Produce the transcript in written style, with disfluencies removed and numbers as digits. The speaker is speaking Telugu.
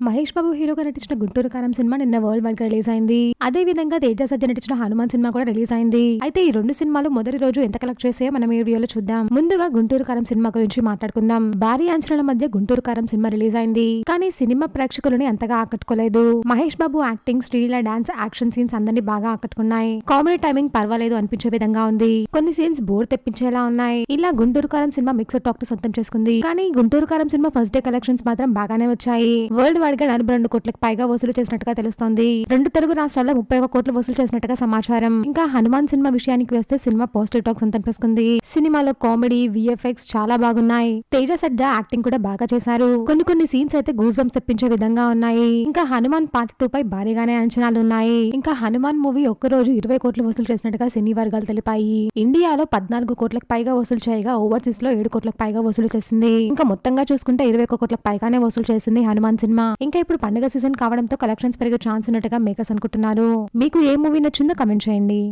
మహేష్ బాబు హీరోగా నటించిన గుంటూరు కారం సినిమా నిన్న వరల్డ్ వైడ్ గా రిలీజ్ అయింది. అదే విధంగా తేజ సజ్జ నటించిన హనుమాన్ సినిమా కూడా రిలీజ్ అయింది. అయితే ఈ రెండు సినిమాలు మొదటి రోజు ఎంత కలెక్ట్ చేసాయో మనం ఈ వీడియోలో చూద్దాం. ముందుగా గుంటూరు కారం సినిమా గురించి మాట్లాడుకుందాం. భారీ అంచనాల మధ్య గుంటూరు కారం సినిమా రిలీజ్ అయింది. కానీ సినిమా ప్రేక్షకులని అంతగా ఆకట్టుకోలేదు. Mahesh Babu acting, Sreeleela dance, action scenes అందరినీ బాగా ఆకట్టుకున్నాయి. కామెడీ టైమింగ్ పర్వాలేదు అనిపించే విధంగా ఉంది. కొన్ని సీన్స్ బోర్ తెప్పించేలా ఉన్నాయి. ఇలా గుంటూరు కారం సినిమా మిక్స్డ్ టాక్ తో సొంతం చేసుకుంది. కానీ గుంటూరు కారం సినిమా ఫస్ట్ డే కలెక్షన్స్ మాత్రం బాగానే వచ్చాయి. వరల్డ్ వైడ్ గా 42 కోట్లకు పైగా వసూలు చేసినట్టుగా తెలుస్తోంది. 2 తెలుగు రాష్ట్రాల్లో 31 కోట్లు వసూలు చేసినట్టుగా సమాచారం. ఇంకా హనుమాన్ సినిమా విషయానికి వస్తే సినిమా పాజిటివ్ టాక్ సొంతం చేసుకుంది. సినిమాలో కామెడీ, విఎఫ్ఎక్స్ చాలా బాగున్నాయి. తేజ సజ్జా యాక్టింగ్ కూడా బాగా చేశారు. కొన్ని సీన్స్ అయితే గూస్ బంప్స్ తెప్పించే విధంగా ఉన్నాయి. ఇంకా హనుమాన్ పార్ట్ 2 పై భారీగానే అంచనాలు ఉన్నాయి. ఇంకా హనుమాన్ మూవీ ఒక్కరోజు 20 కోట్లు వసూలు చేసినట్టుగా సినీ వర్గాలు తెలిపాయి. ఇండియాలో 14 కోట్లకు పైగా వసూలు చేయగా ఓవర్సీస్ లో 7 కోట్లకు పైగా వసూలు చేసింది. ఇంకా మొత్తంగా చూసుకుంటే 21 కోట్లకు పైగానే వసూలు చేసింది హనుమాన్ సినిమా. ఇంకా ఇప్పుడు పండుగ సీజన్ కావడంతో కలెక్షన్స్ పెరిగే ఛాన్స్ ఉన్నట్టుగా మేకర్స్ అనుకుంటున్నారు. మీకు ఏ మూవీ నచ్చిందో కమెంట్ చేయండి.